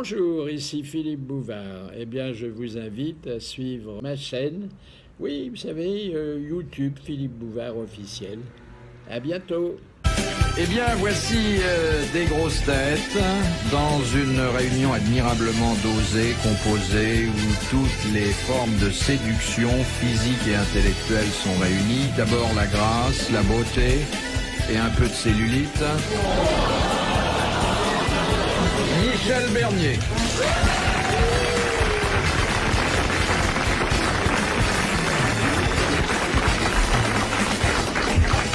Bonjour, ici Philippe Bouvard. Eh bien, je vous invite à suivre ma chaîne. Oui, vous savez, YouTube, Philippe Bouvard officiel. À bientôt. Eh bien, voici des grosses têtes dans une réunion admirablement dosée, composée, où toutes les formes de séduction physique et intellectuelle sont réunies. D'abord la grâce, la beauté et un peu de cellulite. Michel Bernier.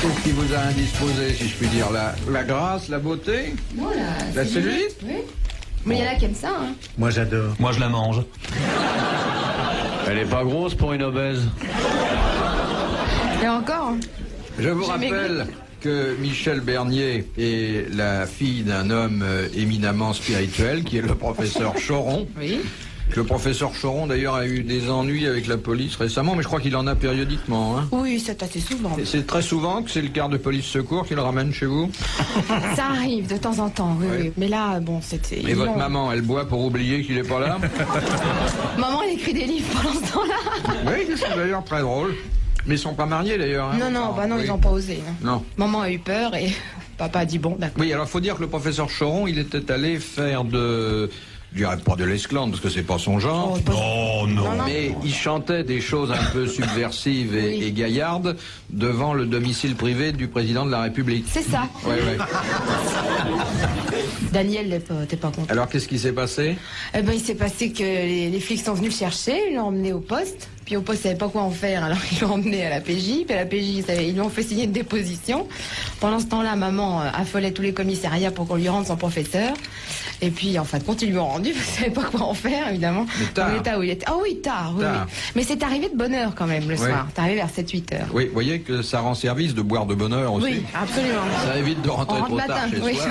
Qu'est-ce qui vous a indisposé, si je puis dire, la grâce, la beauté, la cellulite? Oui. Mais il y en a qui aiment ça, hein. Moi j'adore. Moi je la mange. Elle est pas grosse pour une obèse. Et encore, hein. Je vous rappelle que Michel Bernier est la fille d'un homme éminemment spirituel, qui est le professeur Choron. Oui. Le professeur Choron, d'ailleurs, a eu des ennuis avec la police récemment, mais je crois qu'il en a périodiquement. Hein. Oui, c'est assez souvent. Et c'est très souvent que c'est le quart de police secours qui le ramène chez vous. Ça arrive de temps en temps, oui, Ouais. oui. Mais là, bon, c'était... Et votre maman, elle boit pour oublier qu'il est pas là? Maman, elle écrit des livres pendant ce temps-là. Oui, c'est d'ailleurs très drôle. Mais ils sont pas mariés, d'ailleurs. Hein, Non, non, bah non, oui. ils n'ont pas osé. Hein. Non. Maman a eu peur et papa a dit bon, d'accord. Oui, alors faut dire que le professeur Choron, il était allé faire je dirais pas de l'esclande, parce que c'est pas son genre. Oh, pas- Oh non. Non, non. Mais il chantait des choses un peu subversives Oui. et gaillardes devant le domicile privé du président de la République. C'est ça. Ouais, ouais. Daniel t'es pas content. Alors qu'est-ce qui s'est passé? Eh ben, il s'est passé que les flics sont venus le chercher, ils l'ont emmené au poste. Puis au poste, ils savaient pas quoi en faire, alors ils l'ont emmené à la PJ. Puis à la PJ, ils lui ont fait signer une déposition. Pendant ce temps-là, maman affolait tous les commissariats pour qu'on lui rende son professeur. Et puis, en fin de compte, ils lui ont rendu, parce qu'ils savaient pas quoi en faire, évidemment. Mais tard. Dans l'état où il était. Ah oui, tard, oui, Tard. oui. Mais c'est arrivé de bonne heure quand même, le Ouais. soir. C'est arrivé vers 7-8 heures. Oui, vous voyez que ça rend service de boire de bonne heure aussi. Oui, absolument. Ça évite de rentrer On rentre trop tard matin, chez oui. soi.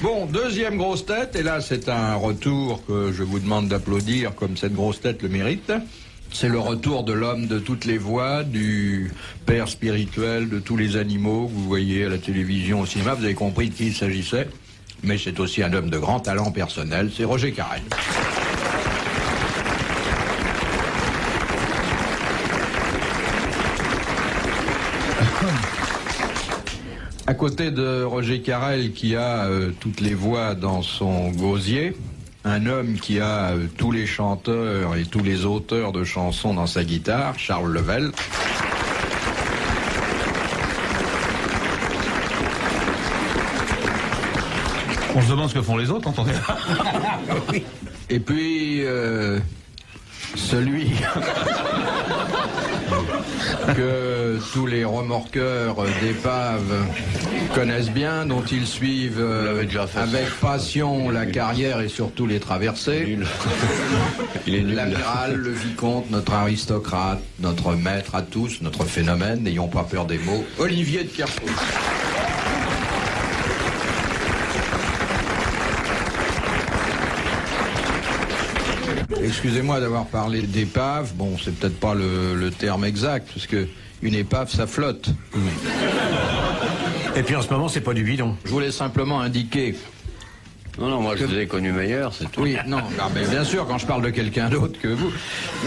Bon, deuxième grosse tête, et là c'est un retour que je vous demande d'applaudir comme cette grosse tête le mérite. C'est le retour de l'homme de toutes les voix, du père spirituel de tous les animaux que vous voyez à la télévision, au cinéma. Vous avez compris de qui il s'agissait. Mais c'est aussi un homme de grand talent personnel, c'est Roger Carrel. À côté de Roger Carrel, qui a toutes les voix dans son gosier, un homme qui a tous les chanteurs et tous les auteurs de chansons dans sa guitare, Charles Level. On se demande ce que font les autres, entendez? Et puis, celui que tous les remorqueurs d'épave connaissent bien, dont ils suivent avec passion la carrière et surtout les traversées. Il est nul. L'amiral, le vicomte, notre aristocrate, notre maître à tous, notre phénomène, n'ayons pas peur des mots, Olivier de Kersauzon. Excusez-moi d'avoir parlé d'épave. Bon, c'est peut-être pas le terme exact, parce que une épave, ça flotte. Et puis en ce moment, c'est pas du bidon. Je voulais simplement indiquer. Non, non, moi je vous ai connu meilleur, c'est tout. Oui, non, mais bien sûr, quand je parle de quelqu'un d'autre que vous.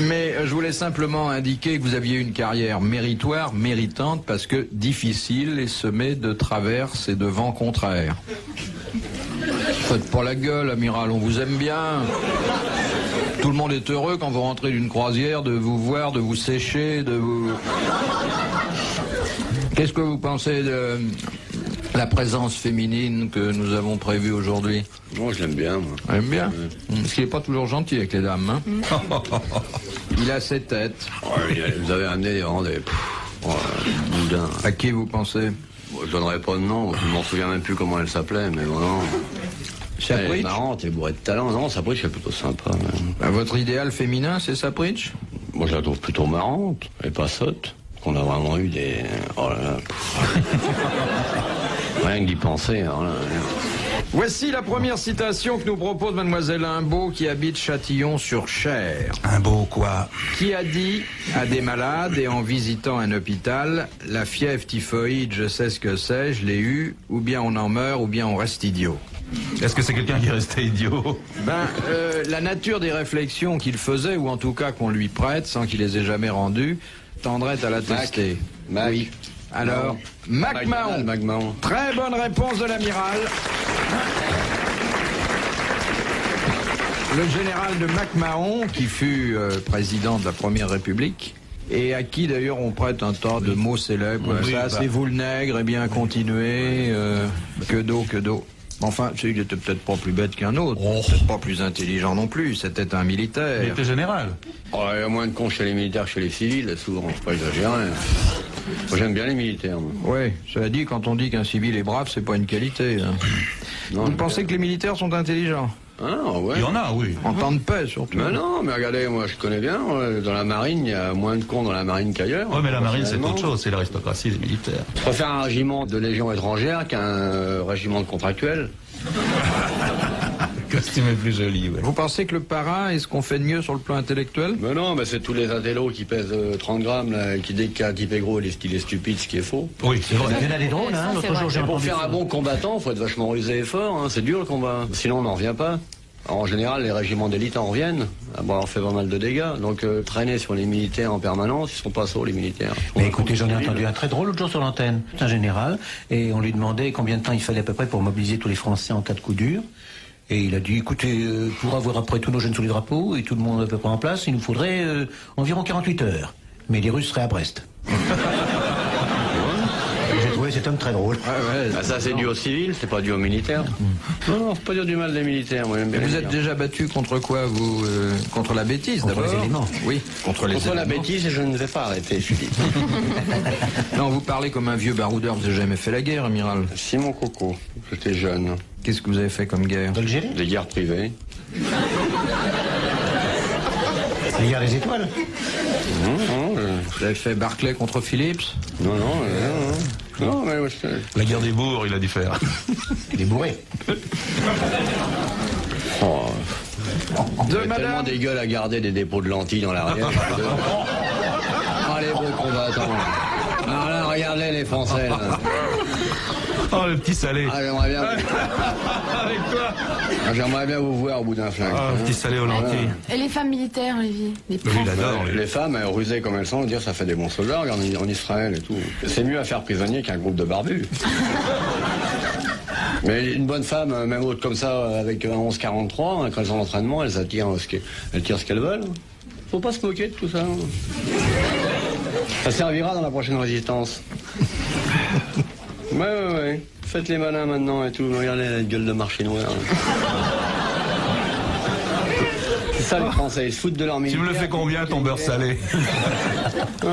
Mais je voulais simplement indiquer que vous aviez une carrière méritoire, méritante, parce que difficile et semée de traverses et de vents contraires. Faites pas la gueule, amiral, on vous aime bien. Tout le monde est heureux quand vous rentrez d'une croisière de vous voir, de vous sécher, de vous... Qu'est-ce que vous pensez de la présence féminine que nous avons prévue aujourd'hui? Moi je l'aime bien, moi. Vous aimez bien? Parce qu'il n'est pas toujours gentil avec les dames, hein. Il a ses têtes. Vous avez amené vraiment des... boudins. À qui vous pensez? Bon, je donnerai pas de nom, je m'en souviens même plus comment elle s'appelait, mais bon, non. Elle est Sapritch? marrante, elle est bourrée de talent. Non, Sapritch, elle est plutôt sympa. Mais... Votre idéal féminin, c'est Sapritch? Moi, je la trouve plutôt marrante, et pas sotte. Qu'on a vraiment eu des... Oh là là. Rien que d'y penser, alors là. Voici la première citation que nous propose mademoiselle Imbeau, qui habite Châtillon-sur-Cher, Un beau quoi? qui a dit à des malades et en visitant un hôpital: la fièvre typhoïde, je sais ce que c'est, je l'ai eu, ou bien on en meurt, ou bien on reste idiot. Est-ce que c'est quelqu'un qui est resté idiot? La nature des réflexions qu'il faisait, ou en tout cas qu'on lui prête, sans qu'il les ait jamais rendues, tendrait à l'attester. Mac. Oui. Alors, MacMahon. MacMahon. Très bonne réponse de l'amiral. Le général de MacMahon, qui fut président de la Première République, et à qui d'ailleurs on prête un tas de mots célèbres. Oui, ça, c'est vous le nègre, eh bien continuez, que d'eau, que d'eau. Enfin, il était peut-être pas plus bête qu'un autre, peut-être pas plus intelligent non plus, c'était un militaire. Il était général. Oh, il y a moins de cons chez les militaires que chez les civils, souvent, faut pas exagérer. Moi, j'aime bien les militaires. Moi. Oui, cela dit, quand on dit qu'un civil est brave, c'est pas une qualité. Hein. Non, Vous pensez que les militaires sont intelligents? Ah, ouais. Il y en a, oui. En temps de paix, surtout. Mais non, mais regardez, moi je connais bien, dans la marine, il y a moins de cons dans la marine qu'ailleurs. Oui, mais la marine, c'est Personnellement, autre chose, c'est l'aristocratie des militaires. Je préfère un régiment de légion étrangère qu'un régiment de contractuels. Le costume est plus joli, ouais. Vous pensez que le parrain est ce qu'on fait de mieux sur le plan intellectuel? Mais non, mais c'est tous les intellos qui pèsent 30 grammes, là, qui dès qu'un type est gros, il est stupide, ce qui est faux. Oui, c'est vrai. Il y en a des drôles, hein. Ça, c'est L'autre vrai. jour, j'ai Et pour entendu faire ça. un bon combattant, faut être vachement rusé et fort, hein. C'est dur le combat. Sinon on n'en revient pas. Alors, en général, les régiments d'élite en reviennent. Ah, bon, on fait pas mal de dégâts. Donc traîner sur les militaires en permanence, ils sont pas sots les militaires. Mais écoutez, j'en ai entendu un très drôle l'autre jour sur l'antenne. C'est un général, et on lui demandait combien de temps il fallait à peu près pour mobiliser tous les Français en cas de coup dur. Et il a dit, écoutez, pour avoir après tous nos jeunes sous les drapeaux et tout le monde à peu près en place, il nous faudrait environ 48 heures. Mais les Russes seraient à Brest. J'ai trouvé cet homme très drôle. Ah, ça c'est dû aux civils, c'est pas dû aux militaires. Non, faut pas dire du mal des militaires. Moi, j'aime bien Vous les êtes militaires. déjà battu contre quoi, vous contre la bêtise, Contre d'abord? les éléments. Oui, contre les Contre la éléments. bêtise, je ne vais pas arrêter, Philippe. Non, vous parlez comme un vieux baroudeur, vous n'avez jamais fait la guerre, amiral. Simon Coco, j'étais jeune. Qu'est-ce que vous avez fait comme guerre? D'Algérie? Des guerres privées. Les gars des étoiles? Vous avez fait Barclay contre Phillips? Non, mais moi, La guerre des bourgs, il a dû faire. Il est bourré. oh, De tellement madame des gueules à garder des dépôts de lentilles dans l'arrière. Ah, les beaux combattants. Alors là, regardez les Français, là. Oh, le petit salé. Ah, j'aimerais bien... Avec toi. Ah, j'aimerais bien vous voir au bout d'un flingue. Ah, le petit salé aux lentilles. Et les femmes militaires, Olivier? Les Lui, il profs. adore. lui. Les femmes, rusées comme elles sont, dire ça fait des bons soldats, regarde, en Israël et tout. C'est mieux à faire prisonnier qu'un groupe de barbus. Mais une bonne femme, même haute comme ça, avec un 11-43, quand elles sont en entraînement, elles tirent ce qu'elles veulent. Faut pas se moquer de tout ça. Ça servira dans la prochaine résistance. Ouais. Faites les malins maintenant et tout. Regardez la gueule de marché noir. C'est ça les Français, ils se foutent de leur Tu militaire. me le fais combien, ton beurre salé? Non.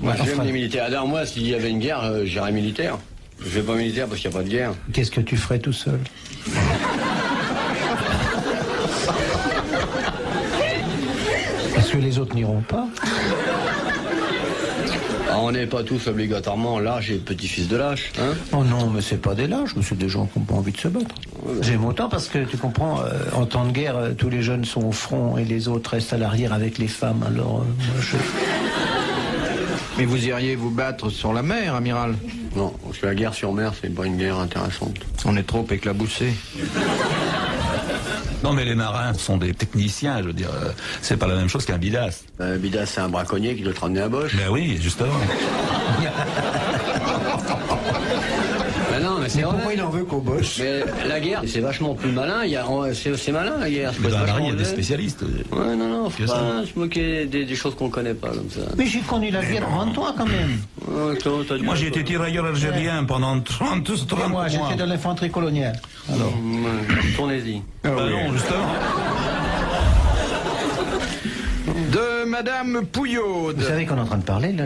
Moi, Ouais, j'aime enfin. les militaires. Alors, moi, s'il y avait une guerre, j'irais militaire. Je vais pas militaire parce qu'il n'y a pas de guerre. Qu'est-ce que tu ferais tout seul? Est-ce que les autres n'iront pas? Ah, on n'est pas tous obligatoirement lâches et petits-fils de lâches, hein. Oh non, mais c'est pas des lâches, mais c'est des gens qui n'ont pas envie de se battre. J'aime autant parce que, tu comprends, en temps de guerre, tous les jeunes sont au front et les autres restent à l'arrière avec les femmes. Alors, moi, je... Mais vous iriez vous battre sur la mer, amiral? Non, parce que la guerre sur mer, c'est pas une guerre intéressante. On est trop éclaboussé. Non, mais les marins sont des techniciens, je veux dire. C'est pas la même chose qu'un bidasse. Bidas, c'est un braconnier qui doit te ramener à Bosch. Ben oui, justement. Mais non, mais c'est vrai. Pourquoi il en veut qu'on bosse? Mais la guerre, c'est vachement plus malin. C'est malin, la guerre. Mais dans la vachement marine, il y a des levé. spécialistes. Ouais, non, faut Que ça. pas se moquer des choses qu'on connaît pas, comme ça. Mais j'ai connu la guerre, rends-toi quand même. Ouais, Claude, t'as dit- Moi, j'ai été tirailleur algérien pendant 30 Moi, mois. j'étais dans l'infanterie coloniale. Alors, Tournez-y. Bah non, justement. De madame Pouillaude, vous savez qu'on est en train de parler, là,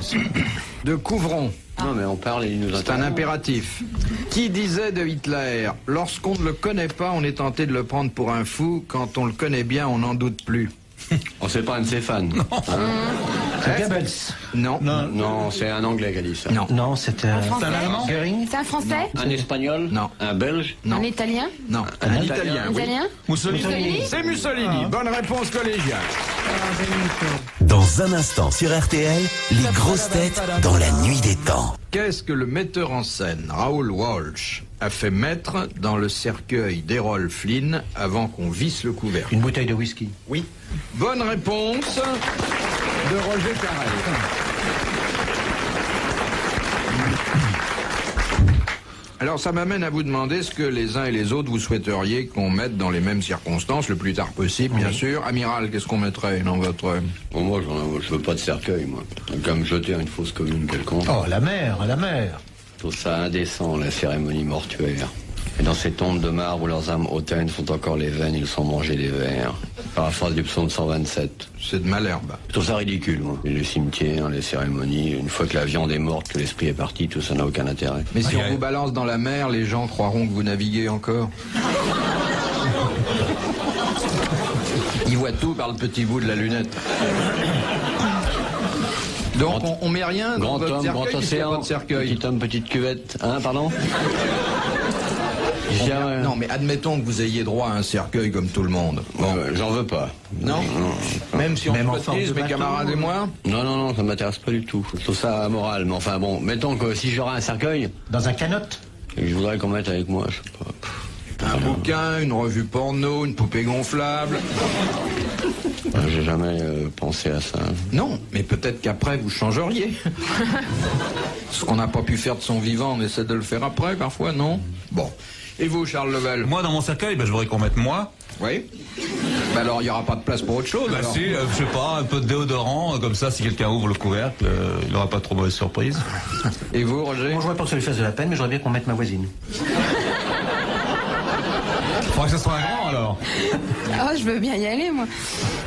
Philippe? de Couvron. Non, mais on parle et il nous C'est un interrompt. impératif. Qui disait de Hitler: lorsqu'on ne le connaît pas, on est tenté de le prendre pour un fou. Quand on le connaît bien, on n'en doute plus. Oh, c'est pas un de ses fans. C'est Goebbels. Non. Non, c'est un Anglais qui a dit ça. Non. Non, c'était un... Français? Allemand Göring. C'est un Français? Un Espagnol. Non. Un Belge. Non. Un Italien? Non. Un Un Italien. Italien, Un oui. Italien? Mussolini. C'est Mussolini. Bonne réponse collégiale. Dans un instant sur RTL, les grosses têtes dans la nuit des temps. Qu'est-ce que le metteur en scène, Raoul Walsh, a fait mettre dans le cercueil d'Errol Flynn avant qu'on visse le couvercle? Une bouteille de whisky. Oui. Bonne réponse de Roger Carrel. Alors ça m'amène à vous demander ce que les uns et les autres vous souhaiteriez qu'on mette dans les mêmes circonstances, le plus tard possible, bien sûr. Amiral, qu'est-ce qu'on mettrait dans votre... Bon, moi, je veux pas de cercueil, moi. Donc, à me jeter à une fosse commune quelconque. Oh, la mer, la mer. Je trouve ça indécent, la cérémonie mortuaire. Et dans ces tombes de marbre où leurs âmes hautaines font encore les veines, ils sont mangés des vers. Paraphrase du psaume 127. C'est de Malherbe. Je trouve ça ridicule, moi. Les cimetières, les cérémonies, une fois que la viande est morte, que l'esprit est parti, tout ça n'a aucun intérêt. Mais si on vous balance dans la mer, les gens croiront que vous naviguez encore. Ils voient tout par le petit bout de la lunette. Donc on met rien dans Grand votre homme, cercueil, grand puisqu'il y a océan, pas de cercueil. petit homme, petite cuvette. Hein, pardon? Non, mais admettons que vous ayez droit à un cercueil comme tout le monde. Bon, J'en veux pas. non, même si on Même en se forme cotise, de mes bateau, camarades et moi. Non, ça m'intéresse pas du tout. Je trouve ça amoral. Mais enfin bon, mettons que si j'aurais un cercueil, Dans un canot. et que je voudrais qu'on mette avec moi, je sais pas. Un bouquin, une revue porno, une poupée gonflable. J'ai jamais pensé à ça. Non, mais peut-être qu'après vous changeriez. Ce qu'on n'a pas pu faire de son vivant, on essaie de le faire après parfois, non? Bon. Et vous, Charles Level? Moi, dans mon cercueil, je voudrais qu'on mette moi. Oui. Ben alors, il n'y aura pas de place pour autre chose. Bah alors. si, je sais pas, un peu de déodorant, comme ça, si quelqu'un ouvre le couvercle, il n'aura pas trop mauvaise surprise. Et vous, Roger? Moi, je voudrais pas que ça lui fasse de la peine, mais j'aurais bien qu'on mette ma voisine. Faudrait que ça soit un grand, alors. Oh, je veux bien y aller, moi.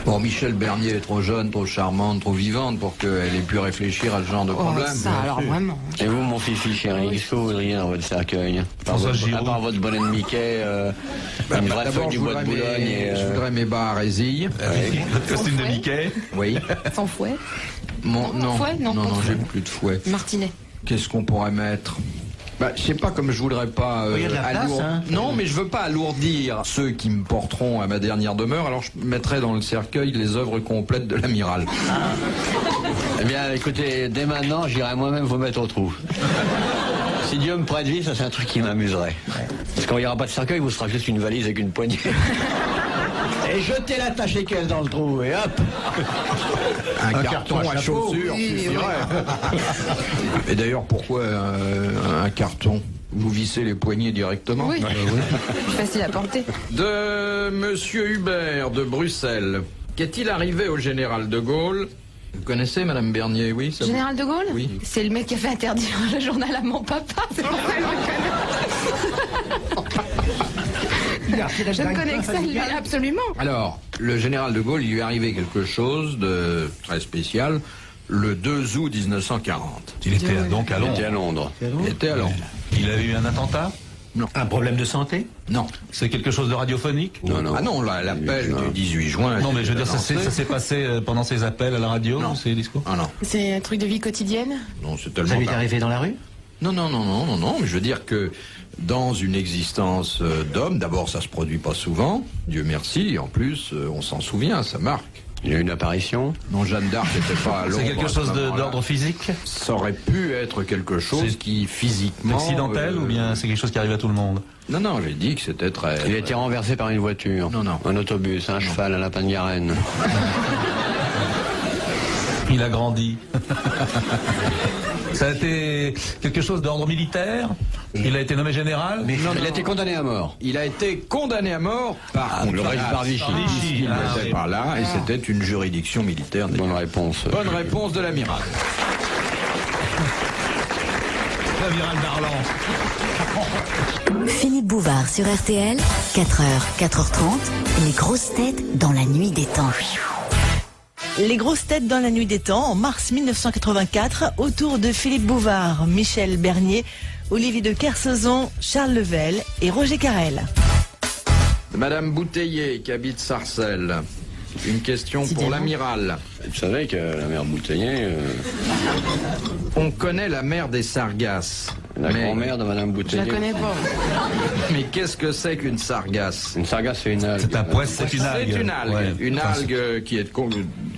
Bon, Michel Bernier est trop jeune, trop charmante, trop vivante pour qu'elle ait pu réfléchir à ce genre de Oh, problème. ça, alors vraiment. Et vous, mon fifi chéri, qu'est-ce que vous voudriez dans votre cercueil? François Giroud. À part votre bonnet de Mickey, une vraie feuille D'abord, du bois de Boulogne et... je voudrais mes bas à résille. Le costume de Mickey. Oui. Sans fouet. Non, Fouet? Non, pas de j'ai fouet. plus de fouet. Martinet. Qu'est-ce qu'on pourrait mettre? Bah, je sais pas, comme je voudrais pas Il y a de la place, hein. Non, mais je veux pas alourdir ceux qui me porteront à ma dernière demeure, alors je mettrai dans le cercueil les œuvres complètes de l'amiral. Eh bien, écoutez, dès maintenant, j'irai moi-même vous mettre au trou. Si Dieu me prête vie, ça c'est un truc qui m'amuserait. Parce qu'il n'y aura pas de cercueil, vous serez juste une valise avec une poignée. Et jetez la tâche équelle dans le trou, et hop! Un carton à chaussures suffirait. Et d'ailleurs, pourquoi un carton? Vous vissez les poignets directement? Oui. Facile à porter. De Monsieur Hubert de Bruxelles. Qu'est-il arrivé au général de Gaulle? Vous connaissez Madame Bernier, oui ça vous- Général de Gaulle? Oui. C'est le mec qui a fait interdire le journal à mon papa. C'est pour ça que je le connais. Je ne connais que ça, lui, absolument. Alors, le général de Gaulle, il lui est arrivé quelque chose de très spécial le 2 août 1940. Il était donc à Il était à Londres. Londres. Il était à Londres. Il a eu un attentat. Un problème de santé? Non. C'est quelque chose de radiophonique. Non. Ah non, l'appel du 18 juin. Non, mais je veux dire, ça c'était s'est passé pendant ses appels à la radio, Non. ces discours. Ah non, C'est un truc de vie quotidienne? non, c'est Ça tellement... lui est arrivé dans la rue? Non, mais je veux dire que dans une existence d'homme, d'abord ça se produit pas souvent, Dieu merci, et en plus on s'en souvient, ça marque. Il a eu une apparition. Non, Jeanne d'Arc n'était pas à Londres. C'est quelque à ce chose moment-là. d'ordre physique, Ça aurait pu être quelque chose C'est qui physiquement... accidentel, ou bien c'est quelque chose qui arrive à tout le monde? Non, j'ai dit que c'était très... Il a été renversé par une voiture. Non. Un autobus, un cheval, un lapin de Garenne. Il a grandi. Ça a été quelque chose d'ordre militaire. Il a été nommé général. Il a été condamné à mort. Il a été condamné à mort par le régime par Vichy. Vichy. Il Ah, était oui. par là, et c'était une juridiction militaire. Bonne réponse. Bonne réponse de l'amiral. L'amiral Darlan. Philippe Bouvard sur RTL, 4h, 4h30, les grosses têtes dans la nuit des temps. Les grosses têtes dans la nuit des temps, en mars 1984, autour de Philippe Bouvard, Michel Bernier, Olivier de Kersauzon, Charles Level et Roger Carrel. Madame Bouteiller, qui habite Sarcelles. Une question pour l'amiral. Vous savez que la mère Bouteiller, On connaît la mer des Sargasses. la grand-mère de Madame Je Bouteiller. la connais pas. Mais qu'est-ce que c'est qu'une sargasse? Une sargasse, c'est une algue. C'est un poisson, c'est une algue. C'est une algue. Ouais. Une Enfin, algue qui est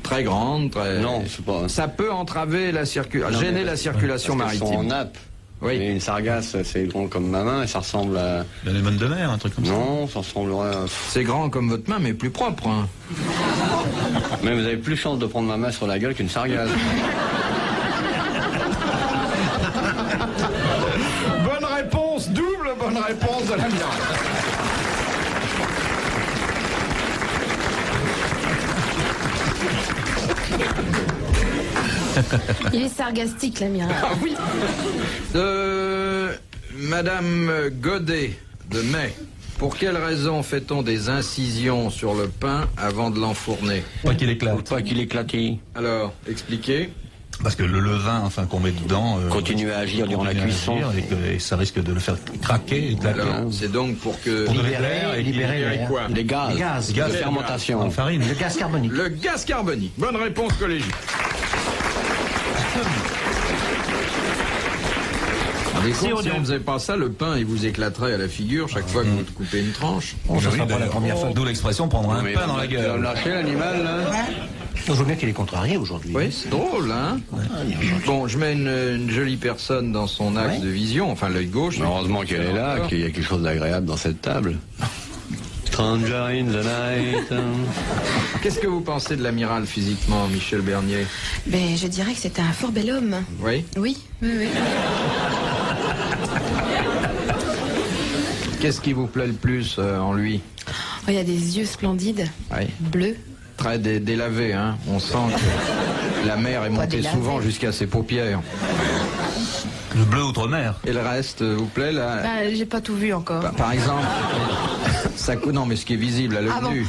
très grande. Non, c'est pas... Ça peut entraver la circulation, gêner la circulation Parce qu'elles sont maritime. en nappe. Oui. Et une sargasse, c'est grand comme ma main et ça ressemble à... L'anémone de mer, un truc comme ça. Non, ça ressemblerait à... C'est grand comme votre main, mais plus propre. Hein. Mais vous avez plus chance de prendre ma main sur la gueule qu'une sargasse. Bonne réponse, double bonne réponse de l'amiral. Il est sargastique, l'amiral. Ah oui. Madame Godet de Mai. Pour quelle raison fait-on des incisions sur le pain avant de l'enfourner? Pas qu'il éclate. Pas qu'il éclatille. Alors, expliquez. Parce que le levain, enfin, qu'on met dedans... Continue à agir durant la cuisson. Et ça risque de le faire craquer, éclater. Alors, c'est donc pour que... Pour de l'air et libérer l'air. quoi? Les gaz. Les gaz. De fermentation. En farine. Le gaz carbonique. Le gaz carbonique. Bonne réponse collégiale. Si on ne faisait pas ça, le pain, il vous éclaterait à la figure chaque fois que vous coupez une tranche. Bon, ça sera pas la première fois. D'où l'expression prendre un pain dans la gueule. Lâcher l'animal, là. Je vois bien qu'il est contrarié aujourd'hui. Oui, c'est drôle, hein? Bon, je mets une jolie personne dans son axe de vision, enfin l'œil gauche. Mais heureusement qu'elle est là, qu'il y a quelque chose d'agréable dans cette table. Stranger in the night. Qu'est-ce que vous pensez de l'amiral physiquement, Michel Bernier? Ben, je dirais que c'était un fort bel homme. Oui? Oui, oui, oui. Qu'est-ce qui vous plaît le plus en lui? Oh, il y a des yeux splendides, Oui. bleus. Très délavé, hein? On sent que la mer est montée délavé. souvent jusqu'à ses paupières. Le bleu outre-mer. Et le reste, vous plaît, là? Ben, j'ai pas tout vu encore. Par exemple, non, mais ce qui est visible à l'œil nu.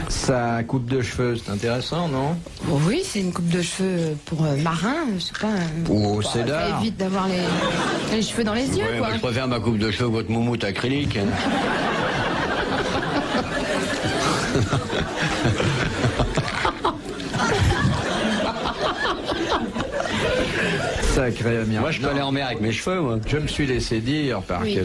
Sa coupe de cheveux, c'est intéressant, non? Bon, oui, c'est une coupe de cheveux pour marin, je sais pas. Ou au Ça cédar. évite d'avoir les cheveux dans les yeux, Ouais, quoi. moi, je préfère ma coupe de cheveux que votre moumoute acrylique. Sacré amiral. Moi, je peux aller en mer avec mes cheveux, moi. Je me suis laissé dire par Oui.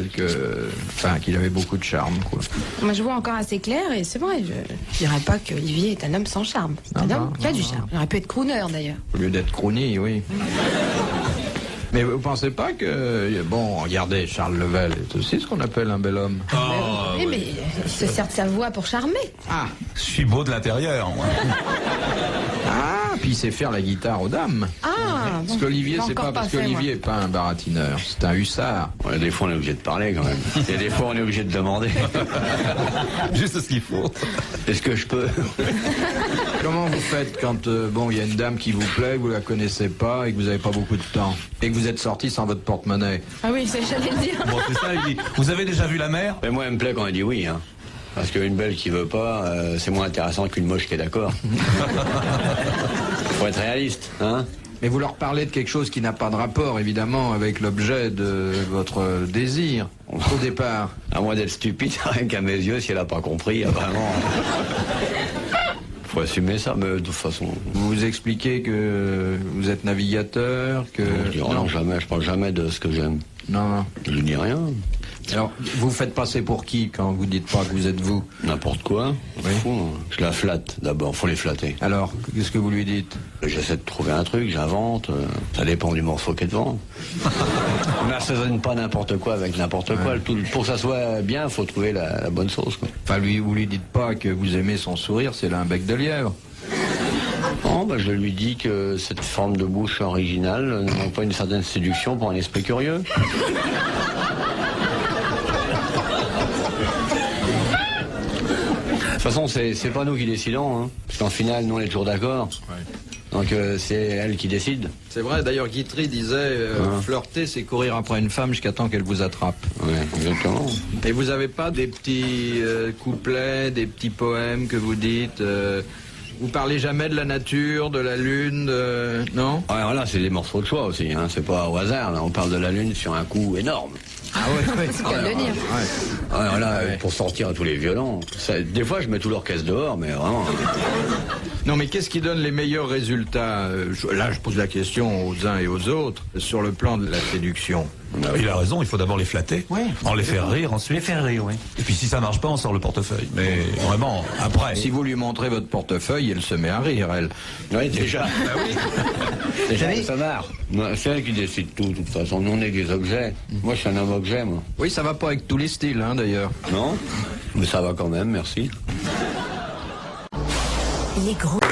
qu'il avait beaucoup de charme, quoi. Moi, je vois encore assez clair et c'est vrai, je dirais pas qu'Olivier est un homme sans charme. C'est un homme qui a du charme. Il aurait pu être crooner, d'ailleurs. Au lieu d'être croonie, oui. Mais vous pensez pas que... Bon, regardez, Charles Level est aussi ce qu'on appelle un bel homme. Oui, mais il se sert de sa voix pour charmer. Ah, Je suis beau de l'intérieur, moi. puis il sait faire la guitare aux dames. Ah, Parce qu'Olivier, c'est pas parce qu'Olivier est pas un baratineur, c'est un hussard. Ouais, des fois, on est obligé de parler, quand même. Et des fois, on est obligé de demander. Juste ce qu'il faut. Est-ce que je peux? Comment vous faites quand, il y a une dame qui vous plaît, vous la connaissez pas et que vous avez pas beaucoup de temps et que vous êtes sorti sans votre porte-monnaie? Ah oui, c'est j'allais le dire. Bon, c'est ça, il dit. Vous avez déjà vu la mer? Mais moi, elle me plaît quand elle dit oui, hein. Parce qu'une belle qui veut pas, c'est moins intéressant qu'une moche qui est d'accord. Faut être réaliste, hein. Mais vous leur parlez de quelque chose qui n'a pas de rapport, évidemment, avec l'objet de votre désir, au départ. À moins d'être stupide, rien qu'à mes yeux, si elle a pas compris, vraiment. Faut assumer ça, mais de toute façon. Vous vous expliquez que vous êtes navigateur, que... Je dis, oh non, jamais, je parle jamais de ce que j'aime. Non. Je dis rien. Alors, vous faites passer pour qui quand vous dites pas que vous êtes vous? N'importe quoi. Oui. Fou, je la flatte d'abord, faut les flatter. Alors, qu'est-ce que vous lui dites? J'essaie de trouver un truc, j'invente, ça dépend du morceau qui est devant. On n'assaisonne pas n'importe quoi avec n'importe quoi. Pour que ça soit bien, il faut trouver la bonne sauce, quoi. Enfin, vous lui dites pas que vous aimez son sourire, c'est là un bec de lièvre. Non, je lui dis que cette forme de bouche originale n'a pas une certaine séduction pour un esprit curieux. De toute façon, c'est pas nous qui décidons, hein. Parce qu'en final, nous on est toujours d'accord. Donc c'est elle qui décide. C'est vrai, d'ailleurs Guitry disait flirter c'est courir après une femme jusqu'à temps qu'elle vous attrape. Ouais, exactement. Et vous avez pas des petits couplets, des petits poèmes que vous dites vous parlez jamais de la nature, de la lune, non? Ouais, voilà, c'est des morceaux de choix aussi, hein. C'est pas au hasard, là. On parle de la lune sur un coup énorme. Ah ouais, C'est qu'à le dire. Ouais, voilà, pour sortir à tous les violons. Des fois, je mets tout l'orchestre dehors, mais vraiment. Non, mais qu'est-ce qui donne les meilleurs résultats? Là, je pose la question aux uns et aux autres sur le plan de la séduction. Il a raison, il faut d'abord les flatter, en les faire rire ensuite. Les faire rire, oui. Et puis si ça marche pas, on sort le portefeuille. Mais vraiment, après... Si vous lui montrez votre portefeuille, elle se met à rire, elle. Oui, déjà. Bah oui. Déjà, ça marre. C'est elle qui décide tout, de toute façon. Nous, on est des objets. Moi, je suis un homme objet, moi. Oui, ça va pas avec tous les styles, hein, d'ailleurs. Non? Mais ça va quand même, merci. Les grosses